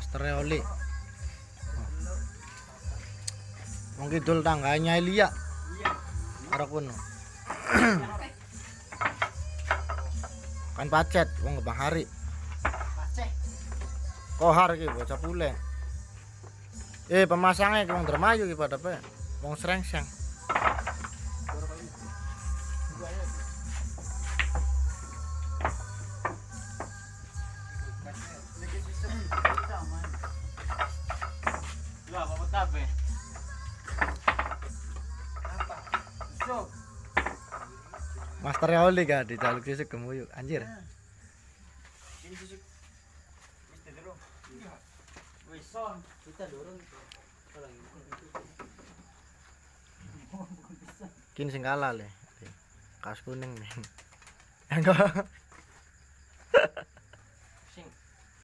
Master Oli. Wong kidul tangganya Elia. Karo kono. Kan pacet wong Gebang Hari. Kohar iki bocah puleng. Pemasangnya ke wong Dermayu iki pada pe. Wong Srengseng. Master Oli gak dijaluk sisik gemuyuk anjir. Kini sing kalah le. Kas kuning nih. Enggak.